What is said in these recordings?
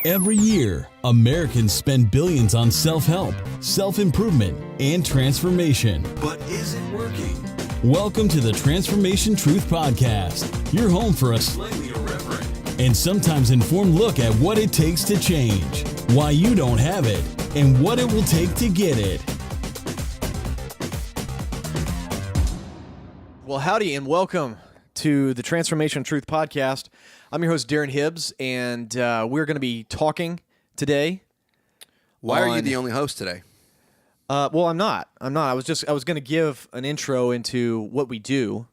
Every year, Americans spend billions on self-help, self-improvement, and transformation. But is it working? Welcome to the Transformation Truth Podcast, your home for a slightly irreverent and sometimes informed look at what it takes to change, why you don't have it, and what it will take to get it. Well, howdy and welcome to the Transformation Truth Podcast. I'm your host, Darren Hibbs, and we're going to be talking today. Why are you the only host today? Well, I'm not. I was going to give an intro into what we do,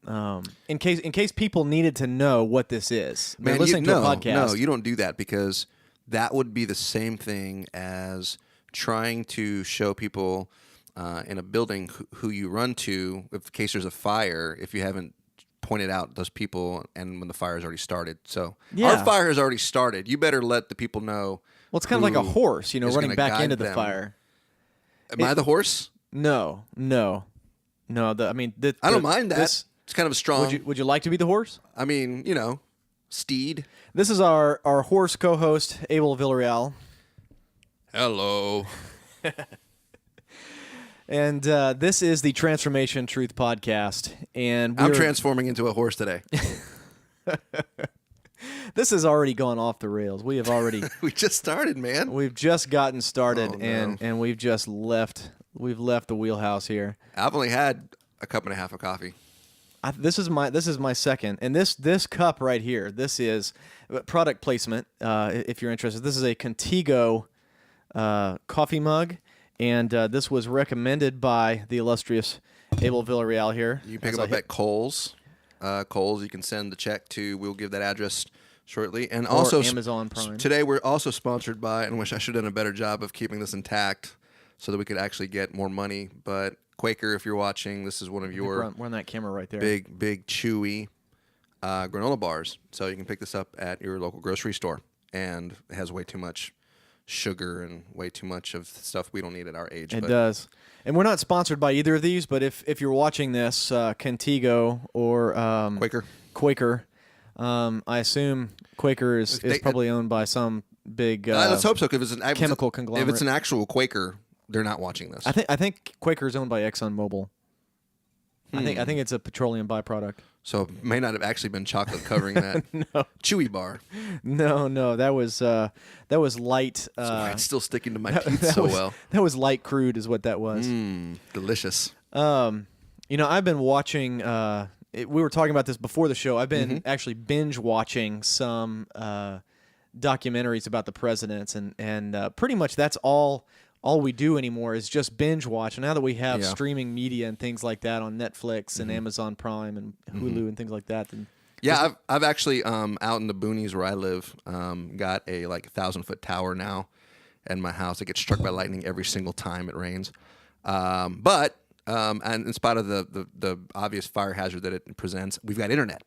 in case people needed to know what this is. They're listening to a podcast. No, you don't do that, because that would be the same thing as trying to show people in a building who you run to, in case there's a fire, if you haven't pointed out those people and when the fire has already started. So our fire has already started. You better let the people know. Well, it's kind of like a horse, running back into the fire. Am I the horse? No. I don't mind that. It's kind of a strong. Would you like to be the horse? I mean, steed. This is our horse co-host, Abel Villarreal. Hello. And this is the Transformation Truth Podcast, and I'm transforming into a horse today. This has already gone off the rails. We have already. We just started, man. We've just gotten started, and we've just left. We've left the wheelhouse here. I've only had a cup and a half of coffee. This is my second, and this cup right here. This is product placement. If you're interested, this is a Contigo coffee mug. And this was recommended by the illustrious Abel Villarreal here. You can pick them up at Kohl's. Kohl's, you can send the check to. We'll give that address shortly. And also Amazon Prime. Today we're also sponsored by, and I wish I should have done a better job of keeping this intact so that we could actually get more money. But Quaker, if you're watching, this is one of your we're on that camera right there. Big chewy granola bars. So you can pick this up at your local grocery store, and it has way too much sugar and way too much of stuff we don't need at our age. It does. And we're not sponsored by either of these, but if you're watching this, Contigo or Quaker, I assume Quaker is probably owned by some big let's hope so, because it's chemical conglomerate. If it's an actual Quaker, they're not watching this. I think Quaker is owned by ExxonMobil. I think it's a petroleum byproduct. So it may not have actually been chocolate covering that no. chewy bar. No, that was light. That's why it's still sticking to my teeth so well. That was light crude, is what that was. Delicious. I've been watching. We were talking about this before the show. I've been actually binge watching some documentaries about the presidents, and pretty much that's all we do anymore is just binge watch. And now that we have streaming media and things like that on Netflix and Amazon Prime and Hulu and things like that, then I've actually out in the boonies where I live, got a 1,000-foot tower now in my house. It gets struck by lightning every single time it rains. But in spite of the obvious fire hazard that it presents, we've got internet,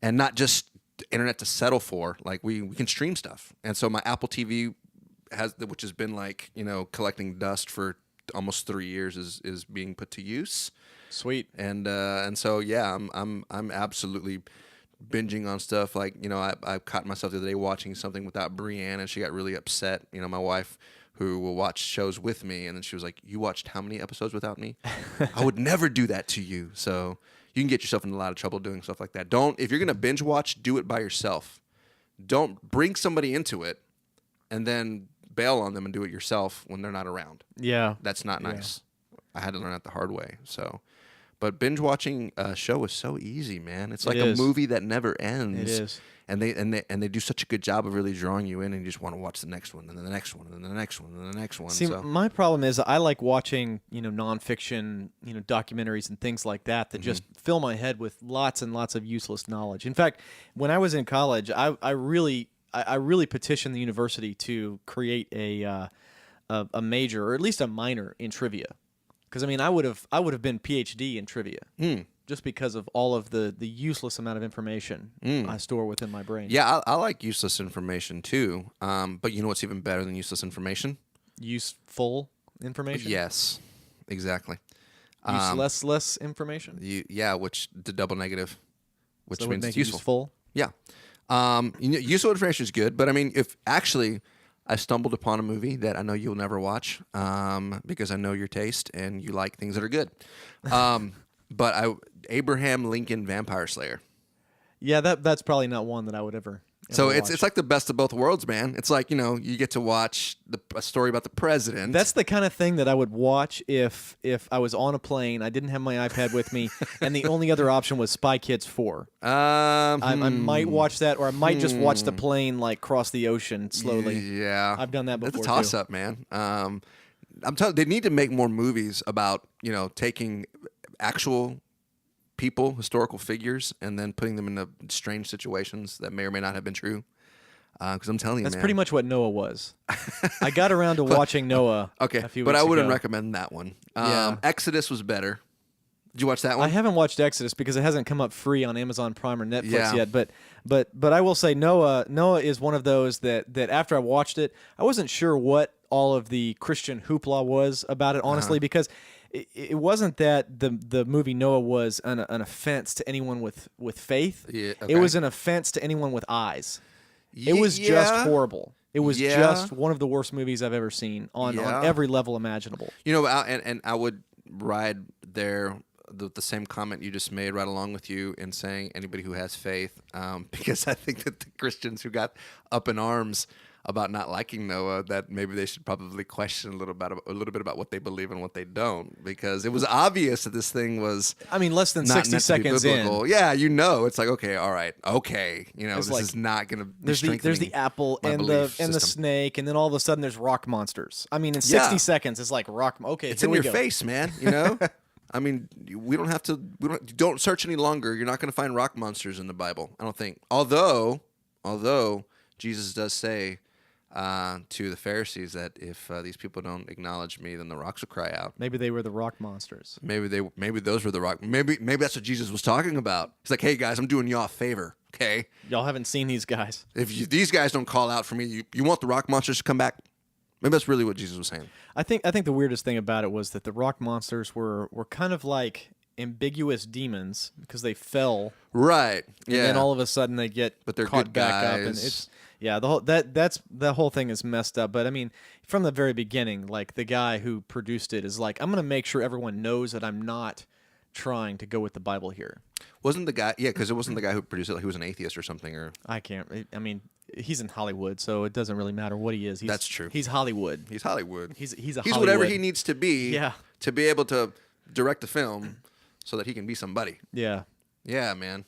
and not just internet to settle for. Like we can stream stuff, and so my Apple TV which has been collecting dust for almost 3 years, is being put to use. Sweet. And so I'm absolutely binging on stuff. I caught myself the other day watching something without Brienne, and she got really upset. My wife, who will watch shows with me, and then she was like, "You watched how many episodes without me?" I would never do that to you. So you can get yourself in a lot of trouble doing stuff like that. If you're gonna binge watch, do it by yourself. Don't bring somebody into it and then bail on them and do it yourself when they're not around. Yeah. That's not nice. I had to learn that the hard way. So, but binge watching a show is so easy, man. It's like a movie that never ends. It is. And they do such a good job of really drawing you in, and you just want to watch the next one, and then the next one, and then the next one, and then the next one. See, my problem is I like watching, nonfiction, documentaries and things like that just fill my head with lots and lots of useless knowledge. In fact, when I was in college, I really petitioned the university to create a major, or at least a minor, in trivia, because I would have been PhD in trivia just because of all of the useless amount of information I store within my brain. Yeah, I like useless information too. But you know what's even better than useless information? Useful information. Yes, exactly. Less information. Which the double negative, which so means it's useful. Useful. Yeah. Useful information is good, but I mean, if actually I stumbled upon a movie that I know you'll never watch because I know your taste and you like things that are good. But Abraham Lincoln Vampire Slayer. Yeah, that's probably not one that I would ever So watch. it's like the best of both worlds, man. It's like, you get to watch a story about the president. That's the kind of thing that I would watch if I was on a plane, I didn't have my iPad with me, and the only other option was Spy Kids 4. I might watch that, or I might just watch the plane like cross the ocean slowly. Yeah. I've done that before. It's a toss-up, man. I'm telling they need to make more movies about, taking actual people, historical figures, and then putting them into strange situations that may or may not have been true. Because I'm telling you, That's man. pretty much what Noah was. I got around to watching Noah. Okay, a few but weeks I wouldn't ago. recommend that one. Yeah. Exodus was better. Did you watch that one? I haven't watched Exodus because it hasn't come up free on Amazon Prime or Netflix Yeah. yet. But I will say Noah is one of those that after I watched it, I wasn't sure what all of the Christian hoopla was about it, honestly, because it wasn't that the movie Noah was an offense to anyone with faith. Yeah, It okay. was an offense to anyone with eyes. It was just Yeah. horrible. It was Yeah. just one of the worst movies I've ever seen on Yeah. every level imaginable. And I would ride there the same comment you just made right along with you in saying anybody who has faith, because I think that the Christians who got up in arms about not liking Noah, that maybe they should probably question a little bit about what they believe and what they don't, because it was obvious that this thing was. I mean, less than not 60 meant to be seconds biblical. in. Yeah, it's like, okay, all right, okay, It's this like, is not going to be There's the strengthening apple my and belief the system. snake, and then all of a sudden there's rock monsters. I mean, in 60 Yeah. seconds, it's like rock. Okay, It's here in we your go. face, man. I mean, we don't have to. Don't search any longer. You're not going to find rock monsters in the Bible, I don't think. Although Jesus does say to the Pharisees that if these people don't acknowledge me, then the rocks will cry out. Maybe they were the rock monsters. Maybe those were the rock. Maybe that's what Jesus was talking about. He's like, hey guys, I'm doing y'all a favor, okay? Y'all haven't seen these guys. If these guys don't call out for me, you want the rock monsters to come back? Maybe that's really what Jesus was saying. I think the weirdest thing about it was that the rock monsters were kind of like ambiguous demons because they fell, Right. and Yeah. then all of a sudden they get But they're caught good back up, and guys. it's the whole thing is messed up. But I mean, from the very beginning, like the guy who produced it is like, I'm gonna make sure everyone knows that I'm not trying to go with the Bible here. Wasn't the guy? Yeah, because it wasn't the guy who produced it. Like, he was an atheist or something, or I can't. I mean, he's in Hollywood, so it doesn't really matter what he is. That's true. He's Hollywood. he's Hollywood. He's He's Hollywood. whatever he needs to be. Yeah. To be able to direct the film, so that he can be somebody. Yeah. Yeah, man.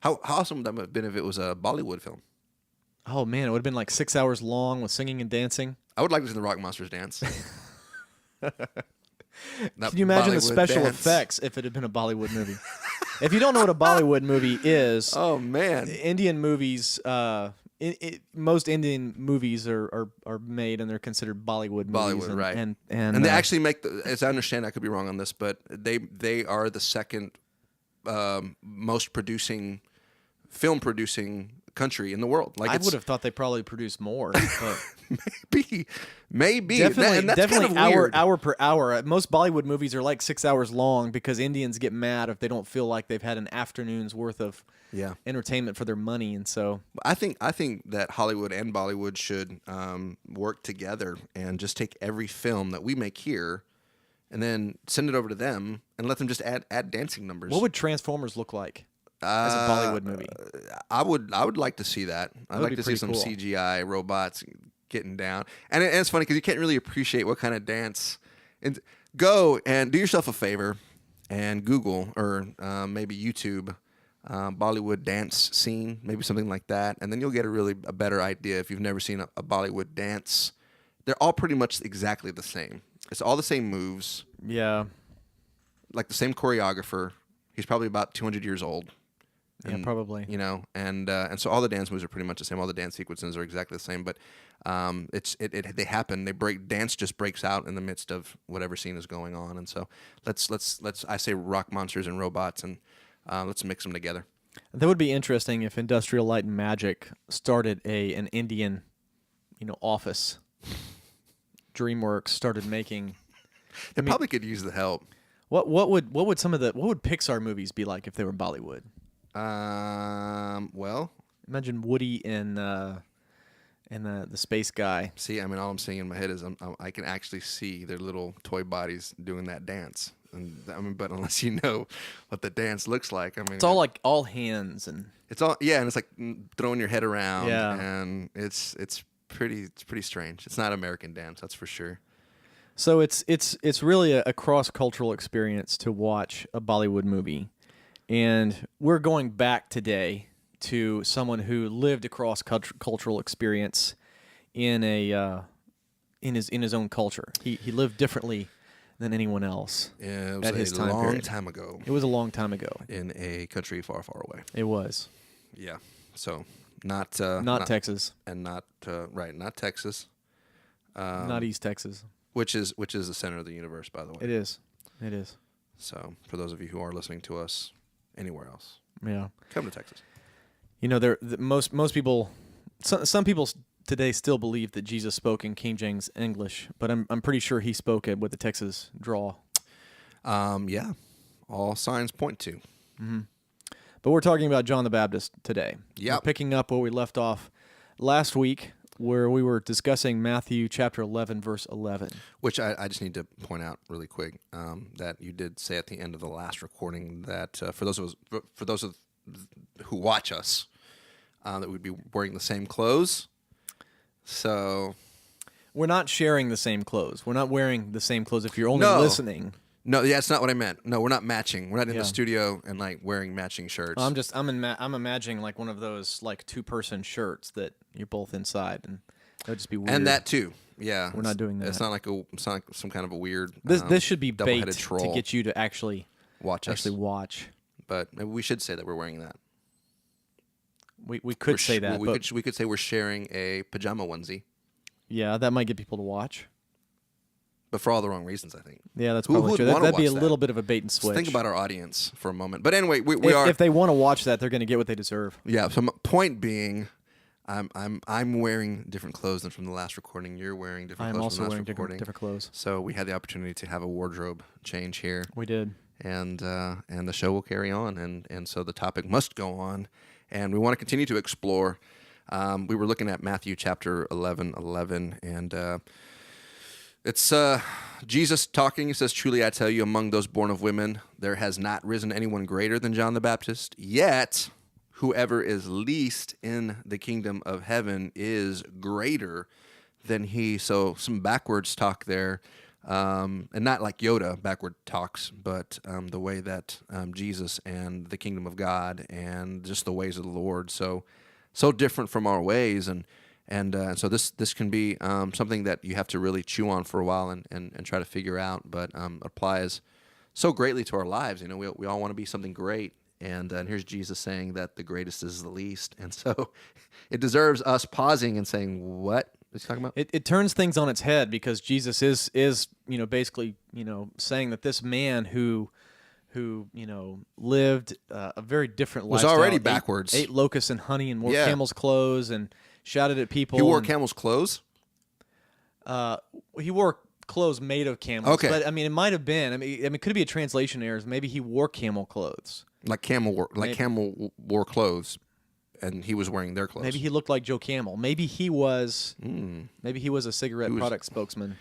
How awesome would that have been if it was a Bollywood film? Oh man, it would have been like 6 hours long with singing and dancing. I would like to see the Rock Monsters dance. Can you imagine the special effects if it had been a Bollywood movie? If you don't know what a Bollywood movie is, Oh man. Indian movies, most Indian movies are made and they're considered Bollywood movies. Bollywood, and, right? And they actually make as I understand, I could be wrong on this, but they are the second most film producing country in the world. Like, I it's would have thought they probably produced more. But maybe definitely, and that's definitely kind of weird. hour per hour. Most Bollywood movies are like 6 hours long because Indians get mad if they don't feel like they've had an afternoon's worth of Yeah. entertainment for their money, and so I think that Hollywood and Bollywood should work together and just take every film that we make here and then send it over to them and let them just add dancing numbers. what would Transformers look like as a Bollywood movie? I would like to see that. I'd would like be to see pretty some cool. CGI robots getting down. And it's funny because you can't really appreciate what kind of dance. And go and do yourself a favor and Google or maybe YouTube Bollywood dance scene, maybe something like that, and then you'll get a better idea if you've never seen a Bollywood dance. They're all pretty much exactly the same. It's all the same moves, Yeah. like the same choreographer. He's probably about 200 years old. Yeah, probably. And so all the dance moves are pretty much the same. All the dance sequences are exactly the same, but they happen. Dance just breaks out in the midst of whatever scene is going on. And so let's I say rock monsters and robots, and let's mix them together. That would be interesting if Industrial Light and Magic started an Indian, office. DreamWorks started making. They probably could use the help. What would Pixar movies be like if they were Bollywood? Well, Imagine Woody and the space guy. See, I mean, all I'm seeing in my head is I can actually see their little toy bodies doing that dance. And I mean, but unless you know what the dance looks like, I mean, It's all like all hands and it's all and it's like throwing your head around, Yeah. and it's pretty strange. It's not American dance, that's for sure. so it's really a cross-cultural experience to watch a Bollywood movie. And we're going back today to someone who lived a cross-cultural experience in his own culture. He lived differently than anyone else. Yeah, it At his was a time long period. time ago It was a long time ago. in a country far, far away. It was Yeah, so not Texas, and not not Texas, not East Texas. which is the center of the universe, by the way. It is. It is. So for those of you who are listening to us anywhere else, Yeah. come to Texas. You know, most people, some people today still believe that Jesus spoke in King James English, but I'm pretty sure he spoke it with the Texas drawl. Yeah, all signs point to. But we're talking about John the Baptist today. Yep. We're picking up where we left off last week, where we were discussing Matthew chapter 11, verse 11. Which I just need to point out really quick that you did say at the end of the last recording that for those of who watch us that we'd be wearing the same clothes. So We're not sharing the same clothes. We're not wearing the same clothes if you're only No. listening. no, yeah, it's not what I meant. No, we're not matching. We're not in Yeah. the studio and like wearing matching shirts. I'm imagining like one of those like 2-person shirts that you're both inside, and that would just be weird. and that too. Yeah, We're not doing It's that. not like some kind of a weird. This should be bait double-headed to troll. get you to actually watch us. watch. But maybe we should say that we're wearing that. We could say that, We but could say we're sharing a pajama onesie, yeah, that might get people to watch. but for all the wrong reasons, I think. Yeah, that's Who probably would true. wanna That'd be a watch that? little bit of a bait and switch. Think about our audience for a moment. But anyway, we if, are. if they want to watch that, they're going to get what they deserve. Yeah. So my point being, I'm wearing different clothes than from the last recording. You're wearing different I'm clothes also from the last wearing recording. different clothes. So we had the opportunity to have a wardrobe change here, We did. and the show will carry on, and so the topic must go on, and we want to continue to explore. We were looking at Matthew chapter 11, and it's Jesus talking. He says, "Truly I tell you, among those born of women, there has not risen anyone greater than John the Baptist. Yet, whoever is least in the kingdom of heaven is greater than he." So some backwards talk there, and not like Yoda backward talks, but the way that Jesus and the kingdom of God and just the ways of the Lord so different from our ways, and so this can be something that you have to really chew on for a while and try to figure out, but applies so greatly to our lives. You know, we all want to be something great, and here's Jesus saying that the greatest is the least, and so it deserves us pausing and saying, "What is he talking about?" It turns things on its head because Jesus is basically saying that this man who lived a very different Was lifestyle, already backwards. ate locusts and honey and wore Yeah. camel's clothes and shouted at people. He wore and, camel's clothes. He wore clothes made of camels. Okay. But I mean, it might have been. I mean, it could be a translation error. Maybe he wore camel clothes. Camel wore clothes, and he was wearing their clothes. Maybe he looked like Joe Camel. Maybe he was. Maybe he was a cigarette product spokesman.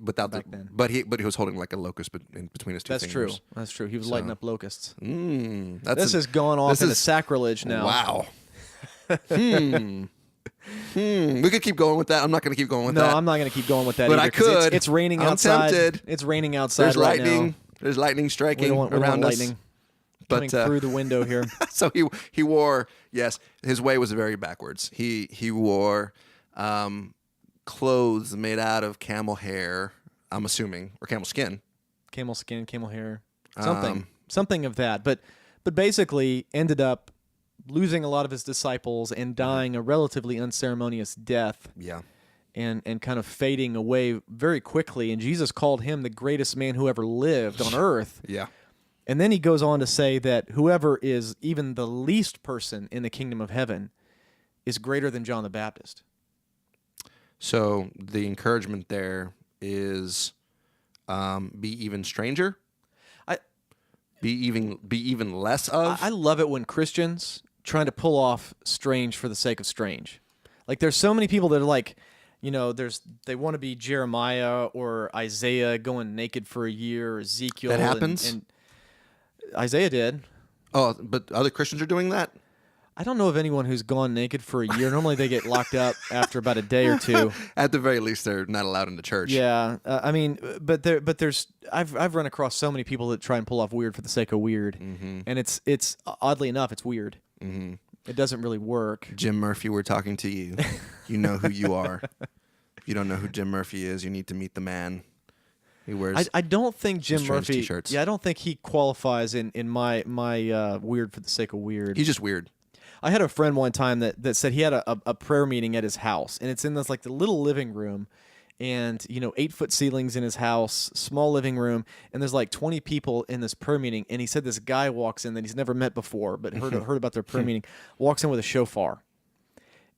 without back then. But he was holding like a locust in between his two That's fingers. true. That's true. He was lighting up locusts. That's This is going off into sacrilege now. Wow. We could keep going with that. I'm not going to keep going with No, that. I'm not going to keep going with that But either. I 'cause it's- could. It's raining I'm outside. tempted. It's raining outside There's right lightning. now. There's lightning We striking don't want around us. lightning But coming through the window here. so he wore, yes, his way was very backwards. He wore clothes made out of camel hair, I'm assuming, or camel skin. Camel skin, camel hair, Um, something of that. But basically ended up losing a lot of his disciples and dying a relatively unceremonious death. Yeah. And kind of fading away very quickly. And Jesus called him the greatest man who ever lived on earth. Yeah. And then he goes on to say that whoever is even the least person in the kingdom of heaven is greater than John the Baptist. So the encouragement there is be even stranger. I- Be even less of. I love it when Christians trying to pull off strange for the sake of strange. Like there's so many people that are like, they want to be Jeremiah or Isaiah going naked for a year, or Ezekiel. That happens? And Isaiah did. Oh, but other Christians are doing that? I don't know of anyone who's gone naked for a year. Normally they get locked up after about a day or two. At the very least, they're not allowed into church. Yeah, I mean, but there's I've run across so many people that try and pull off weird for the sake of weird, and it's oddly enough it's weird. Mm-hmm. It doesn't really work. Jim Murphy, we're talking to you. You know who you are. If you don't know who Jim Murphy is, you need to meet the man. He wears. I don't think Jim Murphy. T-shirts. Yeah, I don't think he qualifies in my weird for the sake of weird. He's just weird. I had a friend one time that said he had a prayer meeting at his house, and it's in this like the little living room, and 8-foot ceilings in his house, small living room, and there's like 20 people in this prayer meeting, and he said this guy walks in that he's never met before, but heard about their prayer meeting, walks in with a shofar,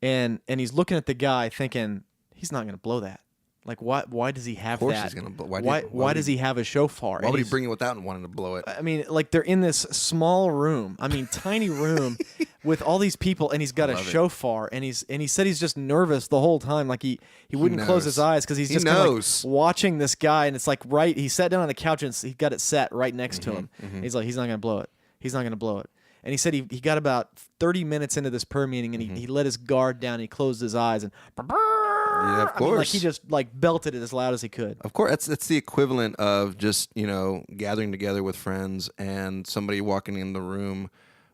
and he's looking at the guy thinking he's not going to blow that. Like why does he have that? Of course he's gonna blow. Why does he have a shofar? Why would he bring it without and wanting to blow it? I mean, like they're in this small room. I mean, tiny room with all these people, and he's got a shofar, and he said he's just nervous the whole time. Like he wouldn't close his eyes because he's just kinda like watching this guy, and it's like he sat down on the couch and he got it set right next to him. He's like, he's not gonna blow it. He's not gonna blow it. And he said he got about 30 minutes into this prayer meeting, and he let his guard down, and he closed his eyes, and yeah, of course. I mean, like he just like belted it as loud as he could. Of course, that's the equivalent of just gathering together with friends and somebody walking in the room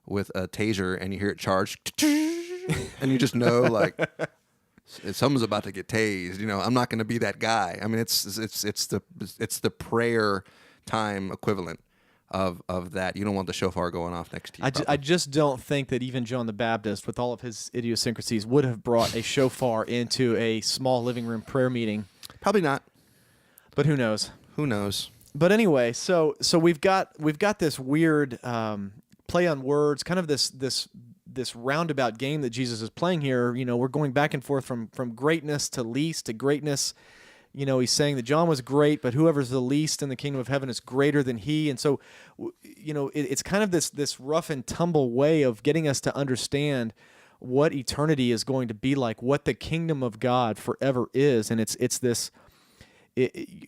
with a taser, and you hear it charge, and you just know like someone's about to get tased. I'm not going to be that guy. I mean, it's the prayer time equivalent of that. You don't want the shofar going off next to you. I just don't think that even John the Baptist, with all of his idiosyncrasies, would have brought a shofar into a small living room prayer meeting. Probably not. But who knows? Who knows? But anyway, so we've got this weird play on words, kind of this roundabout game that Jesus is playing here. We're going back and forth from greatness to least to greatness. He's saying that John was great, but whoever's the least in the kingdom of heaven is greater than he. And so, it's kind of this rough and tumble way of getting us to understand what eternity is going to be like, what the kingdom of God forever is. And it's this,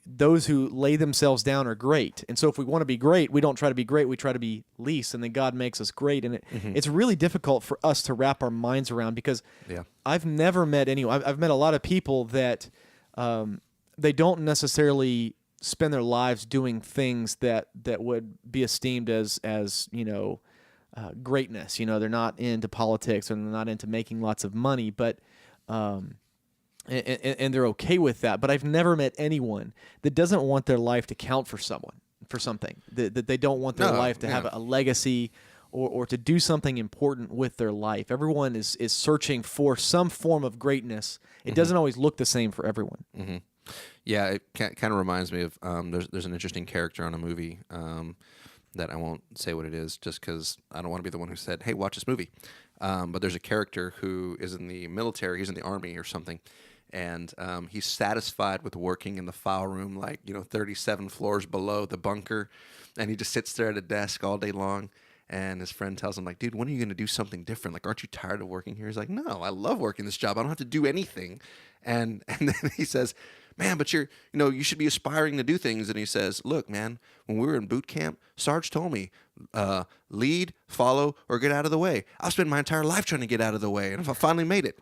those who lay themselves down are great. And so if we want to be great, we don't try to be great, we try to be least, and then God makes us great. And it's really difficult for us to wrap our minds around, because I've never met anyone. I've met a lot of people that they don't necessarily spend their lives doing things that would be esteemed as greatness. They're not into politics, or they're not into making lots of money, but and they're okay with that. But I've never met anyone that doesn't want their life to count for something, that they don't want their life to have a legacy or to do something important with their life. Everyone is searching for some form of greatness. It doesn't always look the same for everyone. Mm-hmm. Yeah, it kind of reminds me of there's an interesting character on a movie that I won't say what it is, just because I don't want to be the one who said, "Hey, watch this movie." But there's a character who is in the military. He's in the army or something, and he's satisfied with working in the file room, 37 floors below the bunker, and he just sits there at a desk all day long. And his friend tells him, dude, when are you going to do something different? Aren't you tired of working here? He's like, no, I love working this job. I don't have to do anything. And then he says, man, but you should be aspiring to do things. And he says, look, man, when we were in boot camp, Sarge told me, lead, follow, or get out of the way. I've spent my entire life trying to get out of the way, and I finally made it,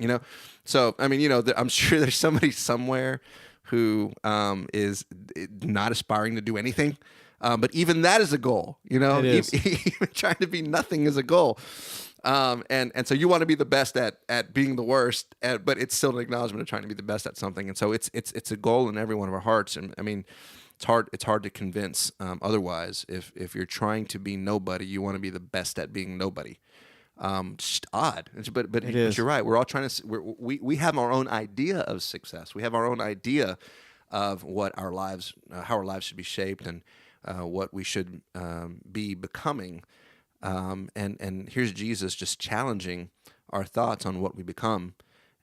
So, I mean, I'm sure there's somebody somewhere who is not aspiring to do anything. But even that is a goal, It is. Even trying to be nothing is a goal. And so you want to be the best at being the worst, but it's still an acknowledgement of trying to be the best at something. And so it's a goal in every one of our hearts. And I mean, it's hard to convince otherwise. If you're trying to be nobody, you want to be the best at being nobody. Just odd, but you're right. We're all trying to. We have our own idea of success. We have our own idea of what our lives, how our lives should be shaped, and what we should be becoming. And here's Jesus just challenging our thoughts on what we become,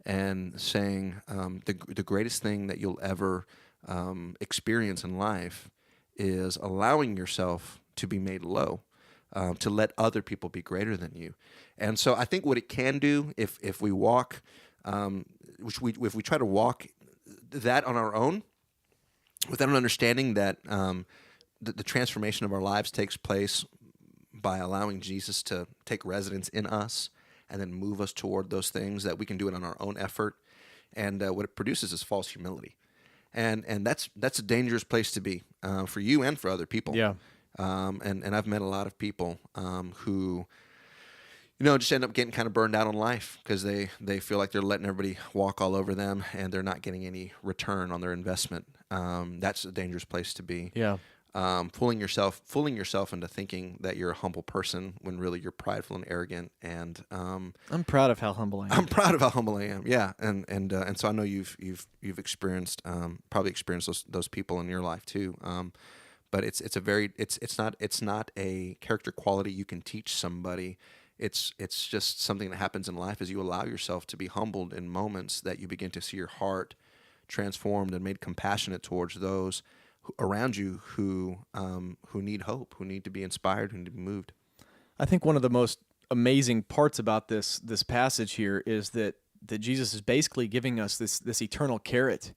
and saying the greatest thing that you'll ever experience in life is allowing yourself to be made low, to let other people be greater than you. And so I think what it can do if we walk, if we try to walk that on our own, without an understanding that the transformation of our lives takes place by allowing Jesus to take residence in us and then move us toward those things, that we can do it on our own effort. And what it produces is false humility. And that's a dangerous place to be for you and for other people. Yeah. And I've met a lot of people who, just end up getting kind of burned out on life because they feel like they're letting everybody walk all over them and they're not getting any return on their investment. That's a dangerous place to be. Yeah. Fooling yourself into thinking that you're a humble person when really you're prideful and arrogant. And I'm proud of how humble I am. I'm proud of how humble I am. Yeah, and so I know you've experienced probably experienced those people in your life too. But it's not a character quality you can teach somebody. It's just something that happens in life as you allow yourself to be humbled in moments, that you begin to see your heart transformed and made compassionate towards those around you who need hope, who need to be inspired, who need to be moved. I think one of the most amazing parts about this passage here is that Jesus is basically giving us this eternal carrot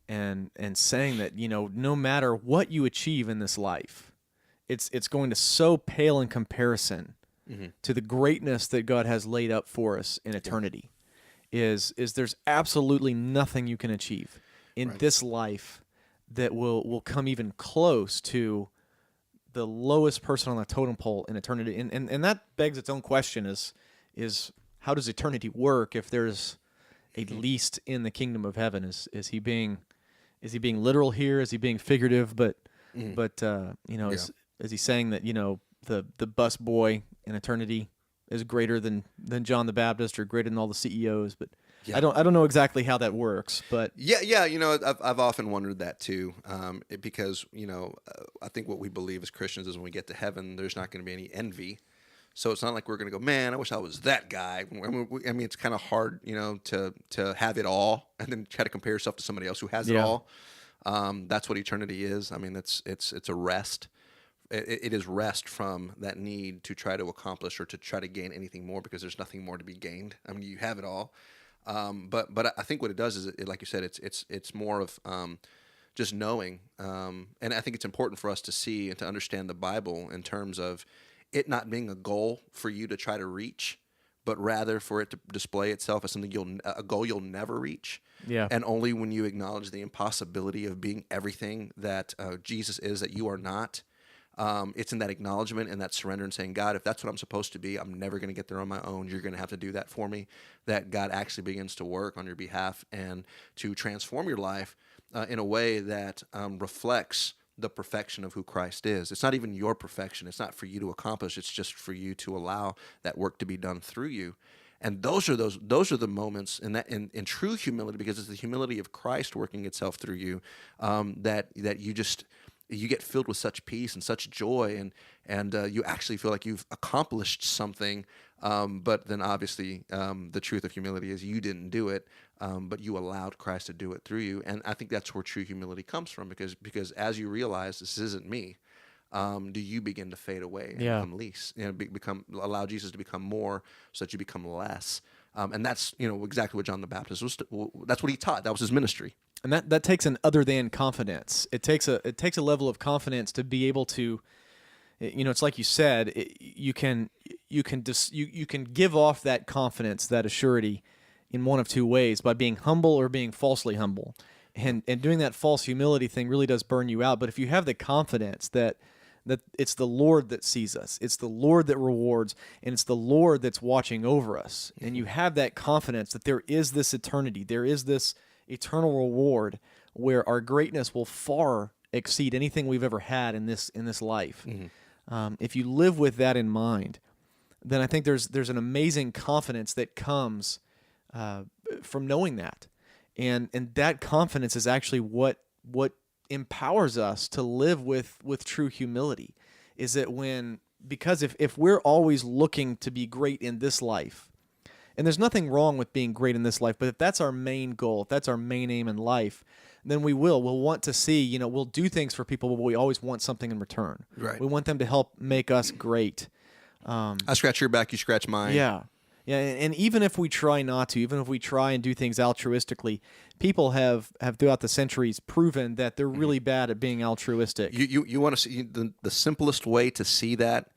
and saying that, no matter what you achieve in this life, it's going to so pale in comparison to the greatness that God has laid up for us in eternity. Is there's absolutely nothing you can achieve in this life that will come even close to the lowest person on the totem pole in eternity. And that begs its own question is how does eternity work if there's a least in the kingdom of heaven? Is he being literal here? Is he being figurative? But is he saying that, the bus boy in eternity is greater than John the Baptist or greater than all the CEOs? But yeah. I don't know exactly how that works, but yeah, I've often wondered that too, because I think what we believe as Christians is when we get to heaven, there's not going to be any envy, so it's not like we're going to go, man, I wish I was that guy. I mean, it's kind of hard, to have it all and then try to compare yourself to somebody else who has it all. That's what eternity is. I mean, it's a rest. It is rest from that need to try to accomplish or to try to gain anything more, because there's nothing more to be gained. I mean, you have it all. But I think what it does is, like you said, it's more of just knowing, and I think it's important for us to see and to understand the Bible in terms of it not being a goal for you to try to reach, but rather for it to display itself as something a goal you'll never reach. Yeah. And only when you acknowledge the impossibility of being everything that Jesus is, that you are not. It's in that acknowledgement and that surrender and saying, God, if that's what I'm supposed to be, I'm never going to get there on my own. You're going to have to do that for me. That God actually begins to work on your behalf and to transform your life in a way that reflects the perfection of who Christ is. It's not even your perfection. It's not for you to accomplish. It's just for you to allow that work to be done through you. And those are the moments in true humility, because it's the humility of Christ working itself through you, that you get filled with such peace and such joy, and you actually feel like you've accomplished something. But then obviously the truth of humility is you didn't do it, but you allowed Christ to do it through you. And I think that's where true humility comes from, because as you realize this isn't me, do you begin to fade away and become least, allow Jesus to become more so that you become less. And that's exactly what John the Baptist was. That's what he taught. That was his ministry. And that takes an other than confidence. It takes a level of confidence to be able to, it's like you said, you can give off that confidence, that assurity, in one of two ways: by being humble or being falsely humble. And doing that false humility thing really does burn you out. But if you have the confidence that it's the Lord that sees us, it's the Lord that rewards, and it's the Lord that's watching over us, and you have that confidence that there is this eternity, there is this eternal reward where our greatness will far exceed anything we've ever had in this life. Mm-hmm. If you live with that in mind, then I think there's an amazing confidence that comes from knowing that, and that confidence is actually what empowers us to live with true humility. Is that because if we're always looking to be great in this life, and there's nothing wrong with being great in this life, but if that's our main goal, if that's our main aim in life, then we'll want to see, we'll do things for people, but we always want something in return. Right. We want them to help make us great. I scratch your back, you scratch mine. Yeah. Yeah, and even if we try not to, even if we try and do things altruistically, people have throughout the centuries proven that they're really bad at being altruistic. You want to see the simplest way to see that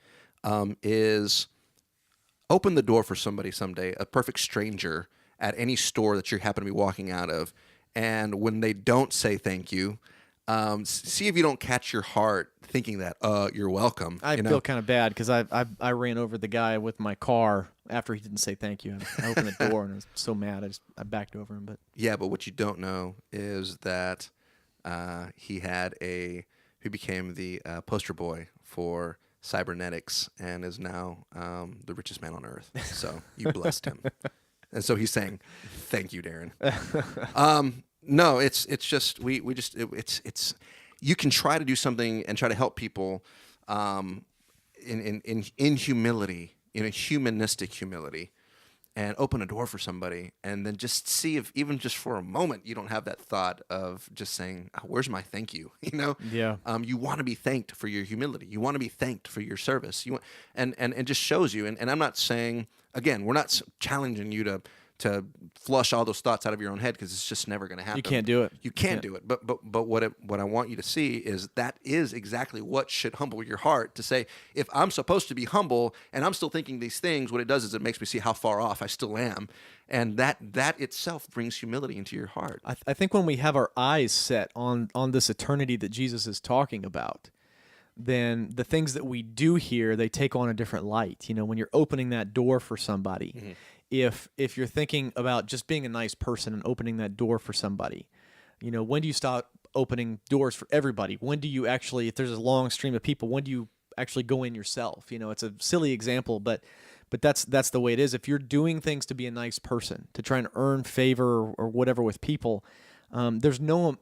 is open the door for somebody someday, a perfect stranger at any store that you happen to be walking out of, and when they don't say thank you, see if you don't catch your heart thinking that you're welcome. I feel kind of bad because I ran over the guy with my car after he didn't say thank you. I opened the door and I was so mad I backed over him. But yeah, but what you don't know is that he became the poster boy for cybernetics and is now the richest man on earth. So you blessed him, and so he's saying, "Thank you, Darren." No, it's just it's you can try to do something and try to help people in humility, in a humanistic humility, and open a door for somebody, and then just see if even just for a moment you don't have that thought of just saying, "Where's my thank you?" Yeah. You want to be thanked for your humility. You want to be thanked for your service. And it just shows you. And I'm not saying, again, we're not challenging you to flush all those thoughts out of your own head, because it's just never going to happen. You can't do it. You can't do it. But what I want you to see is that is exactly what should humble your heart, to say, if I'm supposed to be humble and I'm still thinking these things, what it does is it makes me see how far off I still am. And that itself brings humility into your heart. I think when we have our eyes set on this eternity that Jesus is talking about, then the things that we do here, they take on a different light. When you're opening that door for somebody, mm-hmm. If you're thinking about just being a nice person and opening that door for somebody, when do you stop opening doors for everybody? When do you actually, if there's a long stream of people, when do you actually go in yourself? It's a silly example, but that's the way it is. If you're doing things to be a nice person, to try and earn favor or whatever with people, there's no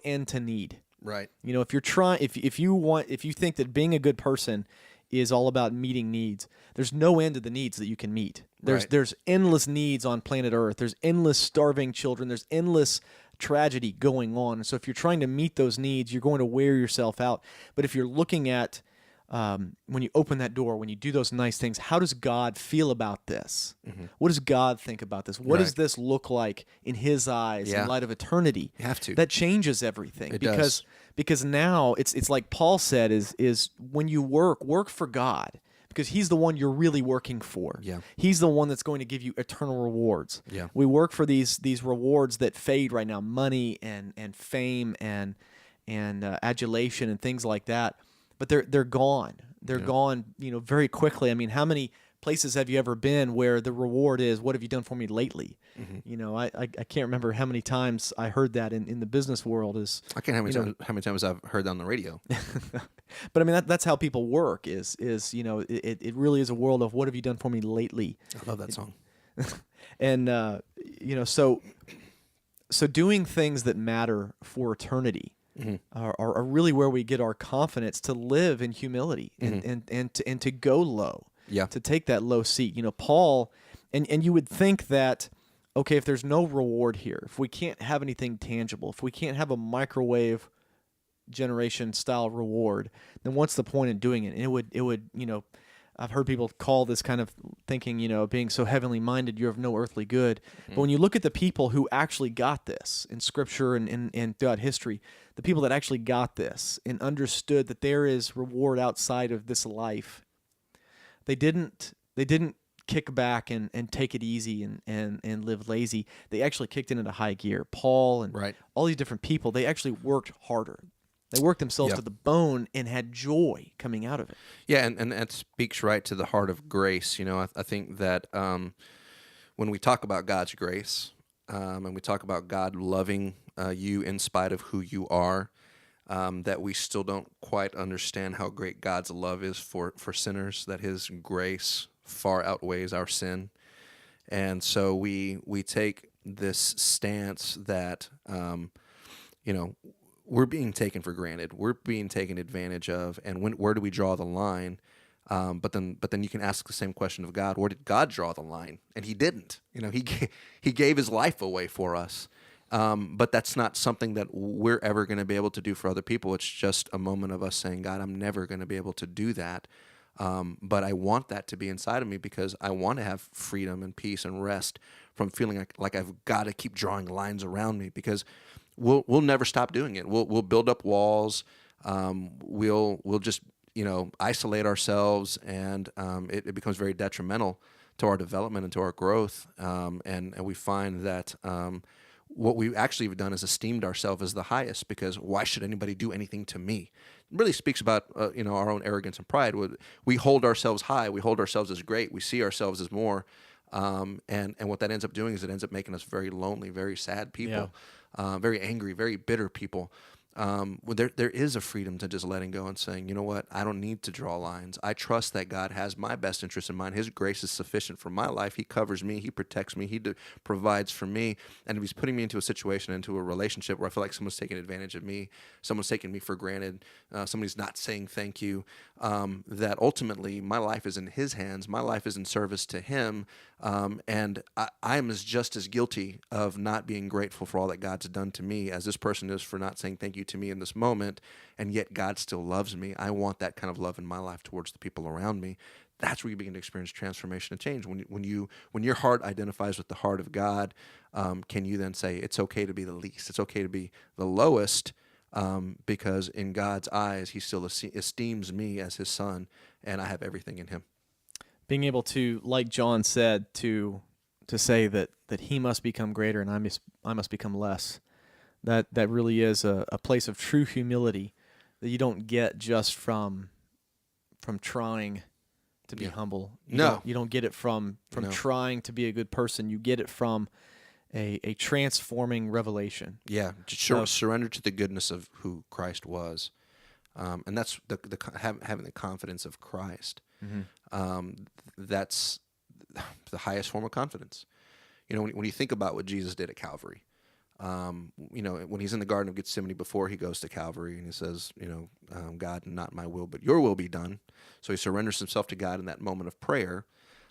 end to need. Right. If you're trying, if you think that being a good person is all about meeting needs, there's no end to the needs that you can meet. There's endless needs on planet Earth. There's endless starving children. There's endless tragedy going on. And so if you're trying to meet those needs, you're going to wear yourself out. But if you're looking at when you open that door, when you do those nice things, how does God feel about this? Mm-hmm. What does God think about this? What does this look like in His eyes in light of eternity? You have to. That changes everything. It does. Because now it's like Paul said, is when you work for God, because He's the one you're really working for. Yeah. He's the one that's going to give you eternal rewards. Yeah. We work for these rewards that fade right now, money and fame and adulation and things like that. But they're gone. They're gone, very quickly. I mean, how many places have you ever been where the reward is, "What have you done for me lately?" Mm-hmm. I can't remember how many times I heard that in the business world. I can't how many times I've heard that on the radio. But I mean, that's how people work. It really is a world of, "What have you done for me lately?" I love that song. And so doing things that matter for eternity. Mm-hmm. are really where we get our confidence to live in humility and to go low, to take that low seat. Paul, and you would think that, okay, if there's no reward here, if we can't have anything tangible, if we can't have a microwave generation style reward, then what's the point in doing it? And it would I've heard people call this kind of thinking, being so heavenly minded, you're of no earthly good. Mm-hmm. But when you look at the people who actually got this in Scripture and throughout history, the people that actually got this and understood that there is reward outside of this life, they didn't kick back and take it easy and live lazy. They actually kicked it into high gear. Paul and all these different people, they actually worked harder. They worked themselves to the bone and had joy coming out of it. Yeah, and that speaks right to the heart of grace. I think that when we talk about God's grace and we talk about God loving you in spite of who you are, that we still don't quite understand how great God's love is for sinners, that His grace far outweighs our sin. And so we take this stance that, we're being taken for granted. We're being taken advantage of, and where do we draw the line? But then you can ask the same question of God. Where did God draw the line? And He didn't. He gave His life away for us. But that's not something that we're ever going to be able to do for other people. It's just a moment of us saying, "God, I'm never going to be able to do that." But I want that to be inside of me because I want to have freedom and peace and rest from feeling like I've got to keep drawing lines around me, because we'll never stop doing it. We'll build up walls. We'll just isolate ourselves, and it becomes very detrimental to our development and to our growth. And we find that what we actually have done is esteemed ourselves as the highest, because why should anybody do anything to me? It really speaks about our own arrogance and pride. We hold ourselves high. We hold ourselves as great. We see ourselves as more. And what that ends up doing is it ends up making us very lonely, very sad people, very angry, very bitter people. There is a freedom to just letting go and saying, you know what, I don't need to draw lines. I trust that God has my best interest in mind. His grace is sufficient for my life. He covers me. He protects me. He provides for me. And if he's putting me into a situation, into a relationship where I feel like someone's taking advantage of me, someone's taking me for granted, somebody's not saying thank you, that ultimately my life is in his hands. My life is in service to him. And I am just as guilty of not being grateful for all that God's done to me as this person is for not saying thank you to me in this moment, and yet God still loves me. I want that kind of love in my life towards the people around me. That's where you begin to experience transformation and change. When your heart identifies with the heart of God, can you then say it's okay to be the least? It's okay to be the lowest, because in God's eyes, he still esteems me as his son, and I have everything in him. Being able to, like John said, to say that he must become greater and I must become less. That really is a place of true humility that you don't get just from trying to be humble. You don't get it from trying to be a good person. You get it from a transforming revelation. Yeah, surrender to the goodness of who Christ was, and that's having the confidence of Christ. Mm-hmm. That's the highest form of confidence. When you think about what Jesus did at Calvary. When he's in the Garden of Gethsemane before he goes to Calvary, and he says, God, not my will, but your will be done. So he surrenders himself to God in that moment of prayer.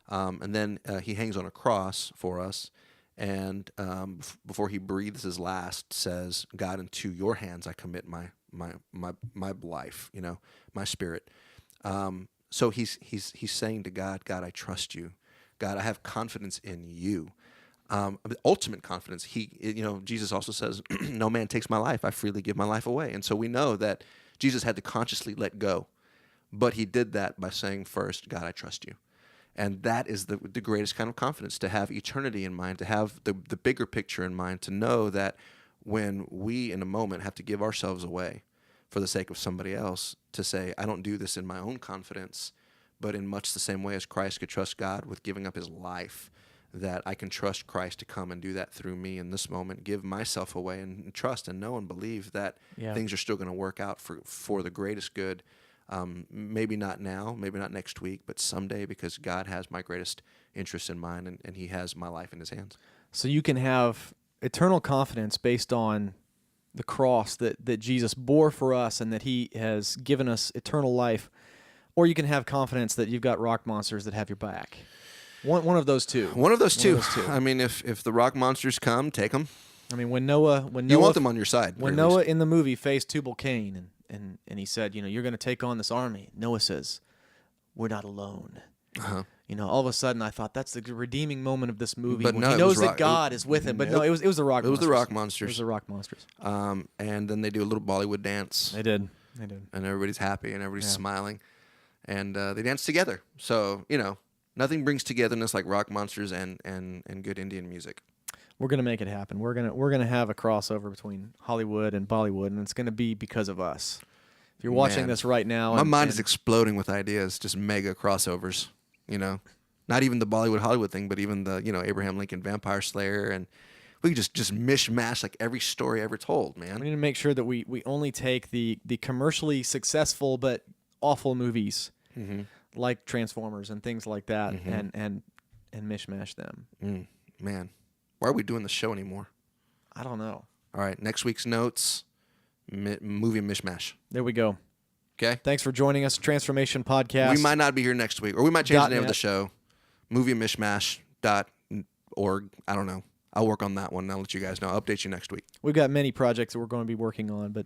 And then he hangs on a cross for us. And before he breathes his last, says, God, into your hands I commit my life, my spirit. So he's saying to God, God, I trust you. God, I have confidence in you. The ultimate confidence. Jesus also says, no man takes my life. I freely give my life away. And so we know that Jesus had to consciously let go, but he did that by saying first, God, I trust you. And that is the greatest kind of confidence, to have eternity in mind, to have the bigger picture in mind, to know that when we in a moment have to give ourselves away for the sake of somebody else, to say, I don't do this in my own confidence, but in much the same way as Christ could trust God with giving up his life, that I can trust Christ to come and do that through me in this moment, give myself away and trust and know and believe that things are still going to work out for the greatest good. Maybe not now, maybe not next week, but someday, because God has my greatest interest in mind, and he has my life in his hands. So you can have eternal confidence based on the cross that Jesus bore for us and that he has given us eternal life, or you can have confidence that you've got rock monsters that have your back. One of those two. One of those two. I mean, if the rock monsters come, take them. I mean, when Noah you want them on your side. When Noah in the movie faced Tubal-Cain and he said, you're going to take on this army. Noah says, we're not alone. Uh-huh. All of a sudden I thought that's the redeeming moment of this movie. But he knows that God is with him. But no, it was the rock monsters. It was the rock monsters. It was the rock monsters. And then they do a little Bollywood dance. They did. And everybody's happy and everybody's smiling. And they dance together. So, nothing brings togetherness like rock monsters and good Indian music. We're gonna make it happen. We're gonna have a crossover between Hollywood and Bollywood, and it's gonna be because of us. If you're watching this right now, my mind is exploding with ideas, just mega crossovers. Not even the Bollywood Hollywood thing, but even the Abraham Lincoln Vampire Slayer, and we can just mishmash like every story ever told. Man, we need to make sure that we only take the commercially successful but awful movies. Mm-hmm. Like Transformers and things like that, mm-hmm. and mishmash them. Man, why are we doing the show anymore? I don't know. All right, next week's notes, movie mishmash. There we go. Okay. Thanks for joining us, Transformation Podcast. We might not be here next week, or we might change the name of the show, moviemishmash.org. I don't know. I'll work on that one, and I'll let you guys know. I'll update you next week. We've got many projects that we're going to be working on, but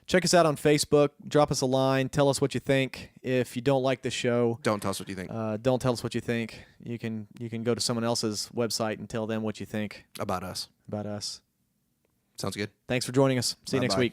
check us out on Facebook. Drop us a line. Tell us what you think. If you don't like the show, Don't tell us what you think don't tell us what you think. You can go to someone else's website and tell them what you think about us. about us. Sounds good. Thanks for joining us. See you next Bye-bye. week.